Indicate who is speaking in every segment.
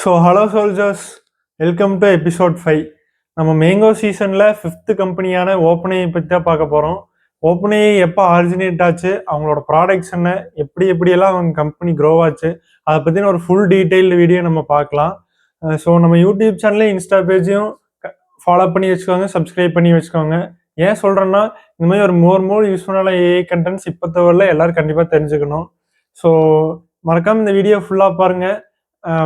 Speaker 1: Hello soldiers, welcome to episode 5. நம்ம mango சீசனில் 5th கம்பெனியான ஓப்பனை பற்றி தான் பார்க்க போகிறோம். ஓப்பனை எப்போ ஆரிஜினேட் ஆச்சு, அவங்களோட ப்ராடக்ட்ஸ் என்ன, எப்படியெல்லாம் அவங்க கம்பெனி க்ரோ ஆச்சு, அதை பற்றின ஒரு ஃபுல் டீட்டெயில்டு வீடியோ நம்ம பார்க்கலாம். நம்ம யூடியூப் சேனலையும் இன்ஸ்டா பேஜையும் ஃபாலோ பண்ணி வச்சுக்கோங்க, சப்ஸ்கிரைப் பண்ணி வச்சுக்கோங்க. ஏன் சொல்கிறேன்னா, இந்த மாதிரி ஒரு மோர் யூஸ்ஃபுல்லான ஏஐ கண்டென்ட்ஸ் இப்போ தவிர எல்லோரும் கண்டிப்பாக தெரிஞ்சுக்கணும். ஸோ மறக்காமல் இந்த வீடியோ ஃபுல்லாக பாருங்கள்.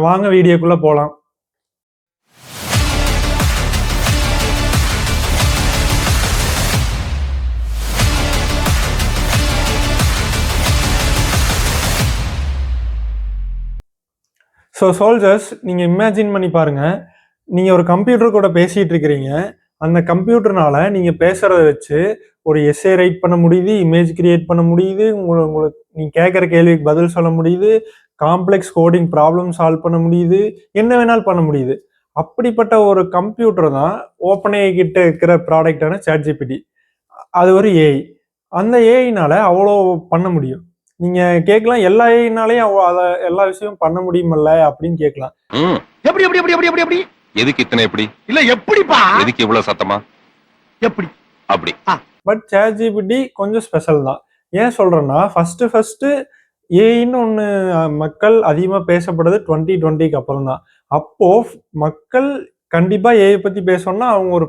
Speaker 1: வாங்க வீடியோக்குள்ள போலாம். சோல்ஜர்ஸ், நீங்க இமேஜின் பண்ணி பாருங்க, நீங்க ஒரு கம்ப்யூட்டர் கூட பேசிட்டு இருக்கிறீங்க. அந்த கம்ப்யூட்டர்னால நீங்க பேசுறத வச்சு ஒரு எஸ்ஏ ரைட் பண்ண முடியுது, இமேஜ் கிரியேட் பண்ண முடியுது, உங்களுக்கு நீங்க கேட்குற கேள்விக்கு பதில் சொல்ல முடியுது, காம்ப்ளெக்ஸ் கோடிங் ப்ராப்ளம் சால்வ் பண்ண முடியுது, என்ன வேணாலும் பண்ண முடியுது. அப்படிப்பட்ட ஒரு கம்ப்யூட்டர் தான் ஓப்பன்ஏஐ கிட்ட இருக்கிற ப்ராடக்டான சாட்ஜிபிடி. அது ஒரு ஏஐ. அந்த ஏஐனால அவ்வளோ பண்ண முடியும். நீங்க கேட்கலாம், எல்லா ஏஐனாலையும் அதை எல்லா விஷயமும் பண்ண முடியுமல்ல அப்படின்னு கேட்கலாம்.
Speaker 2: எப்படி எப்படி எப்படி எப்படி எப்படி எப்படி எதுக்கு இத்தனை எப்படி இல்ல எப்படிப்பா எதுக்கு இவ்வளவு சத்தமா எப்படி அப்படி.
Speaker 1: பட் சாட்ஜிபிடி கொஞ்சம் ஸ்பெஷல் தான். ஏன் சொல்றேன்னா, ஃபர்ஸ்ட் ஏஐன்னு ஒன்று மக்கள் அதிகமாக பேசப்படுறது 2020க்கு அப்புறம் தான். அப்போ மக்கள் கண்டிப்பாக ஏஐ பற்றி பேசணும்னா அவங்க ஒரு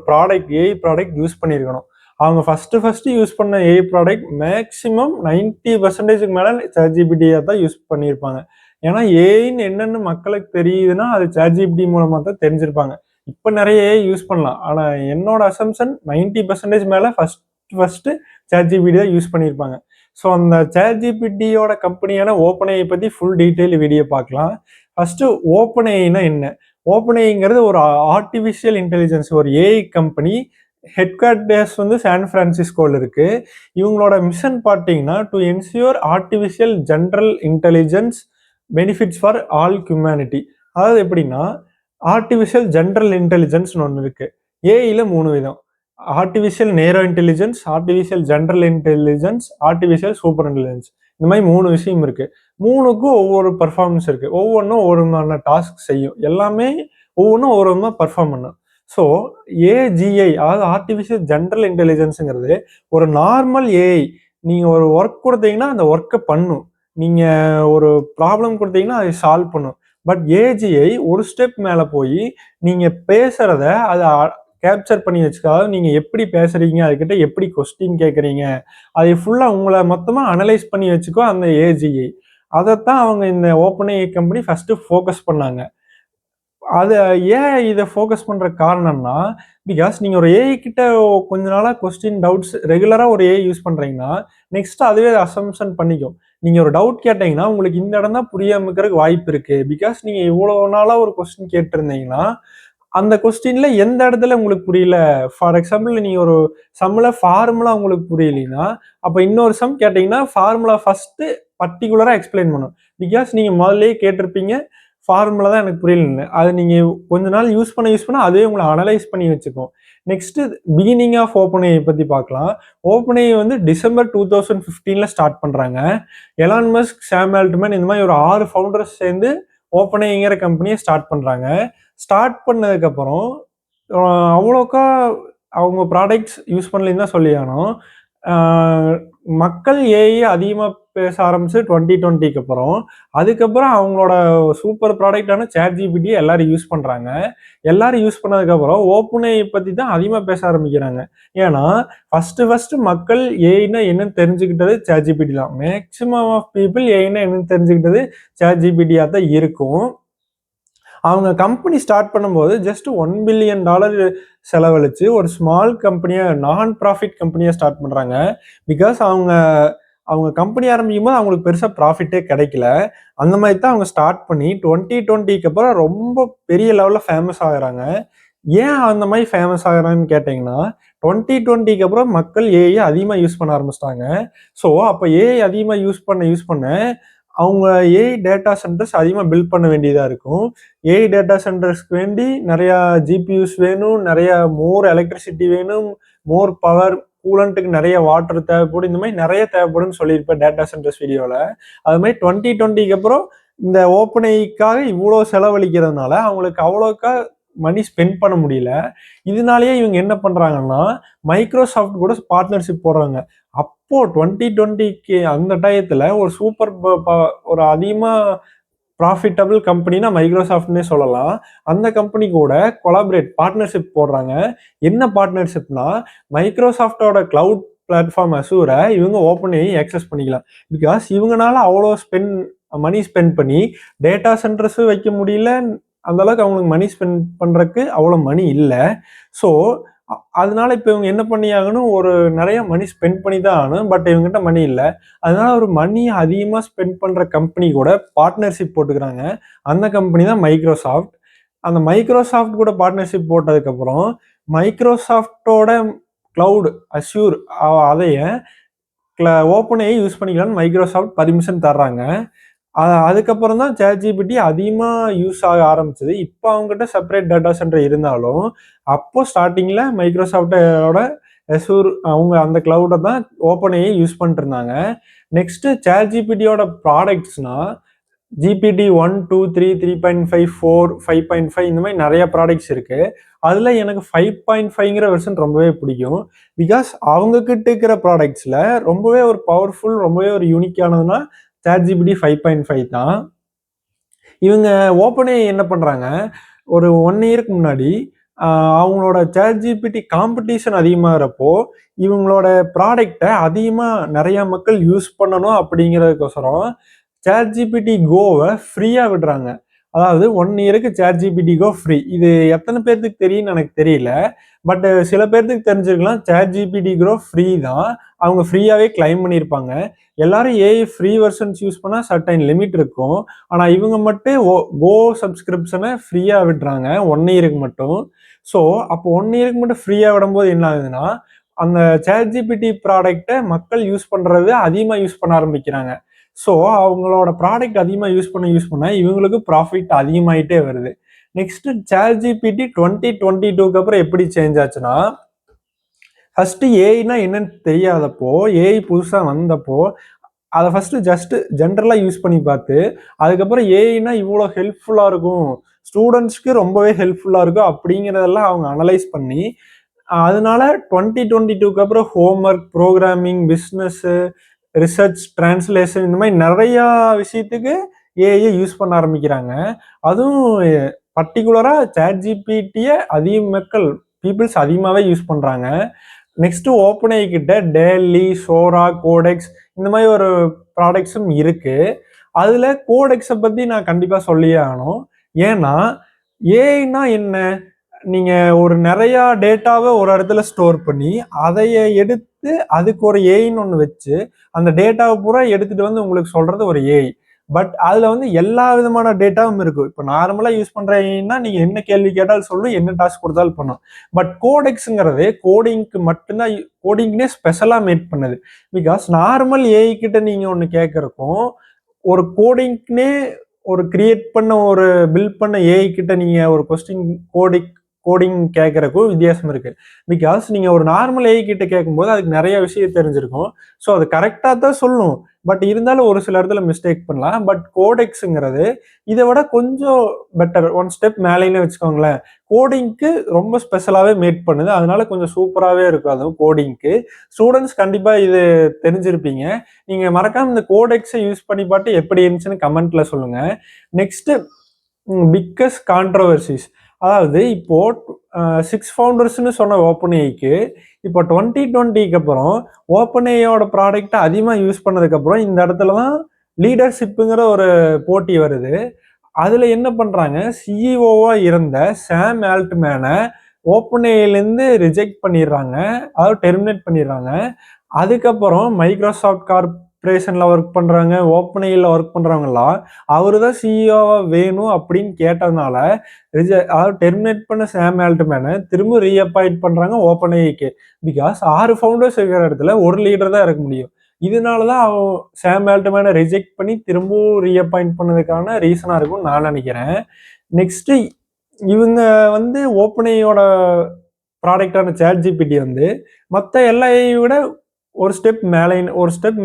Speaker 1: ஏஐ ப்ராடக்ட் யூஸ் பண்ணியிருக்கணும். அவங்க ஃபர்ஸ்ட் யூஸ் பண்ண ஏஐ ப்ராடக்ட் மேக்ஸிமம் 90% மேலே சாட்ஜிபிடியை தான் யூஸ் பண்ணியிருப்பாங்க. ஏன்னா ஏஐன்னு என்னென்னு மக்களுக்கு தெரியுதுன்னா அது சாட்ஜிபிடி மூலமாக தான் தெரிஞ்சிருப்பாங்க. இப்போ நிறைய ஏஐ யூஸ் பண்ணலாம், ஆனால் என்னோட அசம்ஷன் 90% மேலே ஃபர்ஸ்ட் சாட்ஜிபிடி தான் யூஸ் பண்ணியிருப்பாங்க. ஸோ அந்த சாட்ஜிபிடியோட கம்பெனியான ஓப்பன்ஏஐ பற்றி ஃபுல் டீட்டெயில் வீடியோ பார்க்கலாம். ஃபர்ஸ்ட் ஓப்பன்ஏஐனா என்ன? ஓப்பன்ஏஐங்கிறது ஒரு ஆர்டிஃபிஷியல் இன்டெலிஜென்ஸ், ஒரு ஏஐ கம்பெனி. ஹெட் குவார்ட்டர்ஸ் வந்து சான் பிரான்சிஸ்கோவில் இருக்கு. இவங்களோட மிஷன் பார்த்தீங்கன்னா, to ensure artificial general intelligence benefits for all humanity. அதாவது எப்படின்னா, ஆர்டிஃபிஷியல் ஜென்ரல் இன்டெலிஜென்ஸ்னு ஒன்று இருக்கு. ஏஐயில் 3 விதம்: ஆர்டிஃபிஷியல் நேரோ intelligence, artificial general intelligence, artificial super intelligence. இந்த மாதிரி 3 விஷயம் இருக்கு. 3க்கும் ஒவ்வொரு பர்ஃபார்மன்ஸ் இருக்கு. ஒவ்வொன்றும் ஒவ்வொரு விதமான டாஸ்க் செய்யும். எல்லாமே ஒவ்வொன்றும் ஒவ்வொரு விதமாக பர்ஃபார்ம் பண்ணும். ஸோ ஏஜிஐ, அதாவது ஆர்டிஃபிஷியல் ஜென்ரல் இன்டெலிஜென்ஸுங்கிறது ஒரு நார்மல் ஏஐ. நீங்கள் ஒரு ஒர்க் கொடுத்தீங்கன்னா அந்த ஒர்க்கை பண்ணும். நீங்கள் ஒரு ப்ராப்ளம் கொடுத்தீங்கன்னா அதை சால்வ் பண்ணும். பட் ஏஜிஐ ஒரு ஸ்டெப் மேலே போய் நீங்கள் பேசுகிறத அதை கேப்சர் பண்ணி வச்சுக்காது. நீங்கள் எப்படி பேசுகிறீங்க, அதுக்கிட்ட எப்படி கொஸ்டின் கேட்குறீங்க, அதை ஃபுல்லாக உங்களை மொத்தமாக அனலைஸ் பண்ணி வச்சுக்கோ அந்த ஏஜிஐ. அதைத்தான் அவங்க இந்த ஓப்பன்ஏஐ கம்பெனி ஃபஸ்ட்டு ஃபோக்கஸ் பண்ணாங்க. அது ஏன் இதை ஃபோக்கஸ் பண்ணுற காரணம்னா, பிகாஸ் நீங்கள் ஒரு ஏஐ கிட்ட கொஞ்ச நாளாக கொஸ்டின், டவுட்ஸ் ரெகுலராக ஒரு ஏஐ யூஸ் பண்ணுறீங்கன்னா, நெக்ஸ்ட் அதுவே அசம்ஷன் பண்ணிக்கும். நீங்கள் ஒரு டவுட் கேட்டீங்கன்னா உங்களுக்கு இந்த இடம் தான் புரியாமல் இருக்கிறதுக்கு வாய்ப்பு இருக்குது. பிகாஸ் நீங்கள் இவ்வளோ நாளாக ஒரு கொஸ்டின் கேட்டிருந்தீங்கன்னா அந்த கொஸ்டின்ல எந்த இடத்துல உங்களுக்கு புரியல, ஃபார் எக்ஸாம்பிள் நீங்கள் ஒரு சம்மில் ஃபார்முலா உங்களுக்கு புரியலைன்னா, அப்போ இன்னொரு சம் கேட்டிங்கன்னா ஃபார்முலா ஃபஸ்ட்டு பர்டிகுலராக எக்ஸ்பிளைன் பண்ணும். பிகாஸ் நீங்கள் முதல்லையே கேட்டிருப்பீங்க, ஃபார்முலா தான் எனக்கு புரியலன்னு. அதை நீங்கள் கொஞ்ச நாள் யூஸ் பண்ண அதுவே உங்களை அனலைஸ் பண்ணி வச்சுக்கும். நெக்ஸ்ட்டு பிகினிங் ஆஃப் ஓப்பன்ஏஐ பற்றி பார்க்கலாம். ஓப்பன்ஏஐ வந்து டிசம்பர் 2015 ஸ்டார்ட் பண்ணுறாங்க. எலான் மஸ்க், சாம் ஆல்ட்மேன், இந்த மாதிரி ஒரு 6 ஃபவுண்டர்ஸ் சேர்ந்து ஓப்பன்ஏஐங்கிற கம்பெனியை ஸ்டார்ட் பண்ணுறாங்க. ஸ்டார்ட் பண்ணதுக்கப்புறம் அவ்வளோக்கா அவங்க ப்ராடக்ட்ஸ் யூஸ் பண்ணலன்னு தான் சொல்லி ஆகணும். மக்கள் ஏஐ அதிகமாக பேச ஆரம்பிச்சு 2020க்கு அப்புறம். அதுக்கப்புறம் அவங்களோட சூப்பர் ப்ராடக்டான சாட்ஜிபிடி எல்லாரும் யூஸ் பண்ணுறாங்க. எல்லாரும் யூஸ் பண்ணதுக்கப்புறம் ஓப்பன்ஏஐ பற்றி தான் அதிகமாக பேச ஆரம்பிக்கிறாங்க. ஏன்னா ஃபஸ்ட்டு மக்கள் ஏஐனா என்னன்னு தெரிஞ்சுக்கிட்டது சாட்ஜிபிடி தான். மேக்சிமம் ஆஃப் பீப்புள் ஏஐனா என்னன்னு தெரிஞ்சுக்கிட்டது சாட்ஜிபிடியாக தான் இருக்கும். அவங்க கம்பெனி ஸ்டார்ட் பண்ணும்போது ஜஸ்ட் $1 பில்லியன் செலவழிச்சு ஒரு ஸ்மால் கம்பெனியாக, நான் ப்ராஃபிட் கம்பெனியாக ஸ்டார்ட் பண்ணுறாங்க. பிகாஸ் அவங்க கம்பெனி ஆரம்பிக்கும் போது அவங்களுக்கு பெருசாக ப்ராஃபிட்டே கிடைக்கல. அந்த மாதிரி தான் அவங்க ஸ்டார்ட் பண்ணி 2020க்கு அப்புறம் ரொம்ப பெரிய லெவலில் ஃபேமஸ் ஆகிறாங்க. ஏன் அந்த மாதிரி ஃபேமஸ் ஆகிறான்னு கேட்டிங்கன்னா, 2020க்கு அப்புறம் மக்கள் ஏஐ அதிகமாக யூஸ் பண்ண ஆரம்பிச்சிட்டாங்க. ஸோ அப்போ ஏஐ அதிகமாக யூஸ் பண்ண அவங்க ஏஐ டேட்டா சென்டர்ஸ் அதிகமாக பில்ட் பண்ண வேண்டியதாக இருக்கும். ஏஐ டேட்டா சென்டர்ஸ்க்கு வேண்டி நிறையா ஜிபியூஸ் வேணும், நிறையா மோர் எலக்ட்ரிசிட்டி வேணும், மோர் பவர், கூலண்ட்டுக்கு நிறைய வாட்டர் தேவைப்படும். இந்த மாதிரி நிறைய தேவைப்படும்னு சொல்லியிருப்பேன் டேட்டா சென்டர்ஸ் வீடியோவில். அது மாதிரி 2020க்கு அப்புறம் இந்த ஓப்பனைக்காக இவ்வளோ செலவழிக்கிறதுனால அவங்களுக்கு அவ்வளோக்கா மணி ஸ்பெண்ட் பண்ண முடியல. இதனாலேயே இவங்க என்ன பண்றாங்கன்னா, மைக்ரோசாஃப்ட் கூட பார்ட்னர்ஷிப் போடுறாங்க. அப்போ 2020க்கு அந்த டயத்துல ஒரு சூப்பர் ஒரு அதிகமா ப்ராஃபிட்டபிள் கம்பெனினா மைக்ரோசாஃப்ட்னே சொல்லலாம். அந்த கம்பெனி கூட பார்ட்னர்ஷிப் போடுறாங்க. என்ன பார்ட்னர்ஷிப்னா, மைக்ரோசாஃப்ட்டோட கிளவுட் பிளாட்ஃபார்ம் அசூர இவங்க ஓப்பன் ஆகி ஆக்சஸ் பண்ணிக்கலாம். பிகாஸ் இவங்கனால அவ்வளோ மணி ஸ்பெண்ட் பண்ணி டேட்டா சென்டர்ஸும் வைக்க முடியல. அந்த அளவுக்கு அவங்களுக்கு மணி ஸ்பெண்ட் பண்றதுக்கு அவ்வளோ மணி இல்லை. ஸோ அதனால இப்போ இவங்க என்ன பண்ணியாகணும், ஒரு நிறைய மணி ஸ்பெண்ட் பண்ணி தான் ஆகணும். பட் இவங்ககிட்ட மணி இல்லை. அதனால ஒரு மணி அதிகமாக ஸ்பெண்ட் பண்ற கம்பெனி கூட பார்ட்னர்ஷிப் போட்டுக்கிறாங்க. அந்த கம்பெனி தான் மைக்ரோசாஃப்ட். அந்த மைக்ரோசாஃப்ட் கூட பார்ட்னர்ஷிப் போட்டதுக்கப்புறம் மைக்ரோசாஃப்டோட கிளவுட் அஷ்யூர் அதைய ஓப்பன் ஆகி யூஸ் பண்ணிக்கலாம்னு மைக்ரோசாஃப்ட் பர்மிஷன் தர்றாங்க. அதுக்கப்புறம் தான் ChatGPT அதிகமாக யூஸ் ஆக ஆரம்பிச்சது. இப்போ அவங்ககிட்ட செப்பரேட் டேட்டா சென்டர் இருந்தாலும் அப்போ ஸ்டார்டிங்கில் மைக்ரோசாஃப்டோட அசூர் அவங்க அந்த கிளவுடை தான் ஓப்பன் ஆகி யூஸ் பண்ணிட்டு இருந்தாங்க. நெக்ஸ்ட் ChatGPTயோட ப்ராடக்ட்ஸ்னா GPT 1, 2, 3, 3.5, 4, 5.5 இந்த மாதிரி நிறைய ப்ராடக்ட்ஸ் இருக்கு. அதுல எனக்கு 5.5ங்கிற வெர்ஷன் ரொம்பவே பிடிக்கும். பிகாஸ் அவங்க கிட்ட இருக்கிற ப்ராடக்ட்ஸ்ல ரொம்பவே ஒரு பவர்ஃபுல், ரொம்பவே ஒரு யூனிக்கானதுன்னா ChatGPT 5.5 தான். இவங்க ஓப்பனே என்ன பண்றாங்க, ஒரு 1 இயருக்கு முன்னாடி அவங்களோட ChatGPT காம்படிஷன் அதிகமாகிறப்போ இவங்களோட ப்ராடக்டை அதிகமாக நிறைய மக்கள் யூஸ் பண்ணணும் அப்படிங்கிறதுக்கோசரம் ChatGPT கோவை ஃப்ரீயாக விடுறாங்க. அதாவது 1 இயருக்கு ChatGPT கோ ஃப்ரீ. இது எத்தனை பேர்த்துக்கு தெரியும்னு எனக்கு தெரியல. பட் சில பேர்த்துக்கு தெரிஞ்சிருக்கலாம். ChatGPT கோ ஃப்ரீ தான். அவங்க ஃப்ரீயாகவே கிளைம் பண்ணியிருப்பாங்க. எல்லாரும் ஏஐ ஃப்ரீ வெர்ஷன்ஸ் யூஸ் பண்ணால் சர்டைன் லிமிட் இருக்கும். ஆனால் இவங்க மட்டும் கோ சப்ஸ்கிரிப்ஷனை ஃப்ரீயாக விடுறாங்க 1 இயருக்கு மட்டும். ஸோ அப்போ 1 இயருக்கு மட்டும் ஃப்ரீயாக விடும்போது என்ன ஆகுதுன்னா, அந்த ChatGPT ப்ராடக்டை மக்கள் யூஸ் பண்ணுறது அதிகமாக யூஸ் பண்ண ஆரம்பிக்கிறாங்க. ஸோ அவங்களோட ப்ராடக்ட் அதிகமாக யூஸ் பண்ண இவங்களுக்கு ப்ராஃபிட் அதிகமாயிட்டே வருது. நெக்ஸ்ட் ChatGPT 2022க்கு அப்புறம் எப்படி சேஞ்ச் ஆச்சுன்னா, ஃபர்ஸ்ட் ஏஐனா என்னன்னு தெரியாதப்போ, ஏஐ புதுசாக வந்தப்போ அதை ஃபர்ஸ்ட் ஜஸ்ட் ஜென்ரலாக யூஸ் பண்ணி பார்த்து, அதுக்கப்புறம் ஏஐனா இவ்வளோ ஹெல்ப்ஃபுல்லாக இருக்கும், ஸ்டூடெண்ட்ஸ்க்கு ரொம்பவே ஹெல்ப்ஃபுல்லாக இருக்கும் அப்படிங்கிறதெல்லாம் அவங்க அனலைஸ் பண்ணி, அதனால 2022க்கு அப்புறம் homework, programming, business, research, translation இந்த மாதிரி நிறையா விஷயத்துக்கு ஏஐ யூஸ் பண்ண ஆரம்பிக்கிறாங்க. அதுவும் பர்டிகுலராக ChatGPT-யை அதிக மக்கள் பீப்புள்ஸ் அதிகமாகவே யூஸ் பண்ணுறாங்க. நெக்ஸ்ட் ஓப்பன் ஏஐ கிட்ட டேலி, சோரா, கோடெக்ஸ் இந்த மாதிரி ஒரு ப்ராடக்ட்ஸும் இருக்கு. அதுல கோடெக்ஸை பத்தி நான் கண்டிப்பா சொல்லியே ஆகணும். ஏன்னா ஏஐனா என்ன, நீங்க ஒரு நிறைய டேட்டாவை ஒரு இடத்துல ஸ்டோர் பண்ணி அதைய எடுத்து அதுக்கு ஒரு ஏஐன்னு ஒன்று வச்சு அந்த டேட்டாவை பூரா எடுத்துட்டு வந்து உங்களுக்கு சொல்றது ஒரு ஏஐ. பட் அதுல வந்து எல்லா விதமான டேட்டாவும் இருக்கும். இப்போ நார்மலா யூஸ் பண்றீங்கன்னா நீங்க என்ன கேள்வி கேட்டாலும் சொல்லும், என்ன டாஸ்க் கொடுத்தாலும் பண்ணும். பட் கோடெக்ஸுங்கிறது கோடிங்க்கு மட்டும்தான், கோடிங்னே ஸ்பெஷலா மேட் பண்ணுது. பிகாஸ் நார்மல் ஏஐ கிட்ட நீங்க ஒன்று கேட்கறக்கும் ஒரு கோடிங்னே ஒரு கிரியேட் பண்ண ஒரு பில்ட் பண்ண ஏஐ கிட்ட நீங்க ஒரு கொஸ்டின் கோடிங் கேட்கறக்கும் வித்தியாசம் இருக்கு. பிகாஸ் நீங்க ஒரு நார்மல் ஏஐ கிட்ட கேட்கும்போது அதுக்கு நிறைய விஷயம் தெரிஞ்சிருக்கும். ஸோ அது கரெக்டாக தான் சொல்லும். பட் இருந்தாலும் ஒரு சில இடத்துல மிஸ்டேக் பண்ணலாம். பட் கோடெக்ஸுங்கிறது இதை விட கொஞ்சம் பெட்டர், ஒன் ஸ்டெப் மேலேன்னு வச்சுக்கோங்களேன். கோடிங்க்கு ரொம்ப ஸ்பெஷலாகவே மேட் பண்ணுது. அதனால கொஞ்சம் சூப்பராகவே இருக்கும். அதுவும் கோடிங்க்கு ஸ்டூடெண்ட்ஸ் கண்டிப்பாக இது தெரிஞ்சிருப்பீங்க. நீங்கள் மறக்காம இந்த கோடெக்ஸை யூஸ் பண்ணி பார்த்து எப்படி இருந்துச்சுன்னு கமெண்ட்ல சொல்லுங்க. நெக்ஸ்ட் பிக்கஸ்ட் கான்ட்ரவர்சிஸ், அதாவது இப்போ 6 ஃபவுண்டர்ஸ்னு சொன்ன ஓப்பன் ஏஐக்கு இப்போ 2020க்கு அப்புறம் ஓப்பன் ஏஐயோட ப்ராடக்டை அதிகமாக யூஸ் பண்ணதுக்கப்புறம் இந்த இடத்துல தான் லீடர்ஷிப்புங்கிற ஒரு போட்டி வருது. அதில் என்ன பண்ணுறாங்க, சிஇஓவாக இருந்த சாம் ஆல்ட்மேனை ஓப்பன் ஏஐலேருந்து ரிஜெக்ட் பண்ணிடுறாங்க, அதாவது டெர்மினேட் பண்ணிடுறாங்க. அதுக்கப்புறம் மைக்ரோசாஃப்ட் கார்பரேஷனில் ஒர்க் பண்ணுறாங்க, ஓப்பன் ஏஐயில் ஒர்க் பண்ணுறவங்கலாம் அவரு தான் சிஇஓவா வேணும் அப்படின்னு கேட்டதுனால அதாவது டெர்மினேட் பண்ண சாம் ஆல்ட்மேனை திரும்ப ரீஅப்பாயிண்ட் பண்ணுறாங்க ஓப்பன் ஏஐக்கு. பிகாஸ் 6 ஃபவுண்டர்ஸ் இருக்கிற இடத்துல ஒரு லீடர் தான் இருக்க முடியும். இதனால தான் சாம் ஆல்ட்மேனை ரிஜெக்ட் பண்ணி திரும்பவும் ரீஅப்பாயிண்ட் பண்ணதுக்கான ரீசனாக இருக்கும்னு நான் நினைக்கிறேன். நெக்ஸ்ட் இவங்க வந்து ஓப்பன் ஏஐயோட ப்ராடக்டான ChatGPT வந்து மற்ற எல்லா ஏஐ விட ஒரு ஸ்டெப்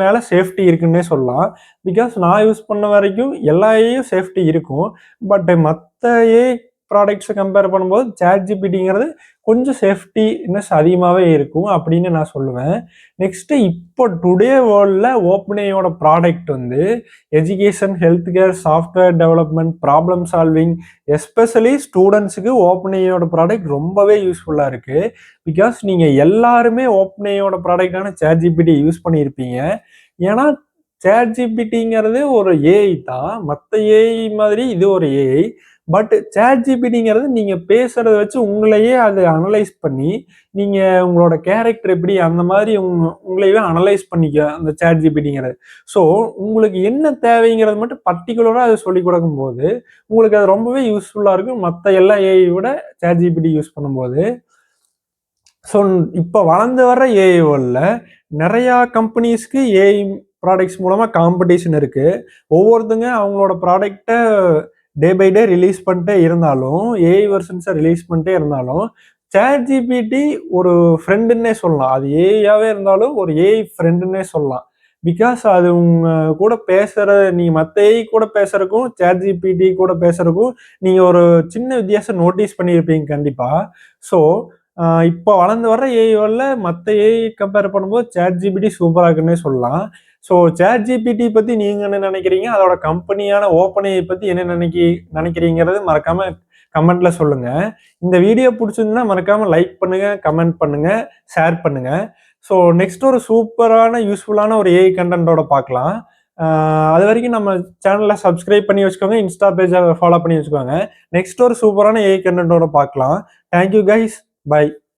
Speaker 1: மேலே சேஃப்டி இருக்குன்னே சொல்லலாம். பிகாஸ் நான் யூஸ் பண்ண வரைக்கும் எல்லா ஏஐயும் சேஃப்டி இருக்கும். பட் மற்ற ஏஐ ப்ராடக்ட்ஸை கம்பேர் பண்ணும்போது ChatGPTங்கிறது கொஞ்சம் சேஃப்டினஸ் அதிகமாகவே இருக்கும் அப்படின்னு நான் சொல்லுவேன். நெக்ஸ்ட்டு இப்போ டுடே வேர்ல்டில் ஓப்பன்ஏஐயோட ப்ராடக்ட் வந்து education, health care, software development, problem solving, especially ஸ்டூடெண்ட்ஸுக்கு ஓப்பன்ஏஐயோட ப்ராடக்ட் ரொம்பவே யூஸ்ஃபுல்லாக இருக்குது. பிகாஸ் நீங்கள் எல்லாருமே ஓப்பன்ஏஐயோட ப்ராடக்டான ChatGPT யூஸ் பண்ணியிருப்பீங்க. ஏன்னா ChatGPTங்கிறது ஒரு ஏஐ தான். மற்ற ஏஐ மாதிரி இது ஒரு ஏஐ. பட் ChatGPTங்கிறது நீங்கள் பேசுகிறத வச்சு உங்களையே அது அனலைஸ் பண்ணி, நீங்கள் உங்களோட கேரக்டர் எப்படி அந்த மாதிரி உங்களையே அனலைஸ் பண்ணிக்க அந்த ChatGPTங்கிறது. ஸோ உங்களுக்கு என்ன தேவைங்கிறது மட்டும் பர்டிகுலராக அது சொல்லிக் கொடுக்கும்போது உங்களுக்கு அது ரொம்பவே யூஸ்ஃபுல்லாக இருக்கும் மற்ற எல்லா ஏஐ விட ChatGPT யூஸ் பண்ணும்போது. ஸோ இப்போ வளர்ந்து வர ஏஐ வேர்ல்டில் நிறையா கம்பெனிஸ்க்கு ஏஐ ப்ராடக்ட்ஸ் மூலமாக காம்படிஷன் இருக்குது. ஒவ்வொருத்தங்க அவங்களோட ப்ராடக்டை டே பை டே ரிலீஸ் பண்ணிட்டே இருந்தாலும், ஏஐ வெர்ஷன்ஸை ரிலீஸ் பண்ணிட்டே இருந்தாலும், ChatGPT ஒரு ஃப்ரெண்டுன்னே சொல்லலாம். அது ஏஐயாகவே இருந்தாலும் ஒரு ஏஐ ஃப்ரெண்டுன்னே சொல்லலாம். பிகாஸ் அது உங்கள் கூட பேசுகிற நீங்கள் மற்ற ஏஐ கூட பேசுகிறதுக்கும் ChatGPT கூட பேசுகிறதுக்கும் நீங்கள் ஒரு சின்ன வித்தியாசம் நோட்டீஸ் பண்ணியிருப்பீங்க கண்டிப்பாக. ஸோ இப்போ வளர்ந்து வர ஏஐல மற்ற ஏஐ கம்பேர் பண்ணும்போது ChatGPT சூப்பராக இருக்குன்னே சொல்லலாம். ஸோ ChatGPT பற்றி நீங்கள் என்ன நினைக்கிறீங்க, அதோட கம்பெனியான ஓப்பன்ஏஐ பற்றி என்ன நினைக்கிறீங்கிறது மறக்காமல் கமெண்ட்ல சொல்லுங்கள். இந்த வீடியோ பிடிச்சிருந்தா மறக்காமல் லைக் பண்ணுங்கள், கமெண்ட் பண்ணுங்கள், ஷேர் பண்ணுங்கள். ஸோ நெக்ஸ்ட் ஒரு சூப்பரான யூஸ்ஃபுல்லான ஒரு ஏஐ கண்டென்ட்டோட பார்க்கலாம். அது வரைக்கும் நம்ம சேனலை சப்ஸ்கிரைப் பண்ணி வச்சுக்கோங்க, இன்ஸ்டா பேஜை ஃபாலோ பண்ணி வச்சுக்கோங்க. நெக்ஸ்ட் ஒரு சூப்பரான ஏஐ கண்டென்ட்டோட பார்க்கலாம். Thank you guys, by.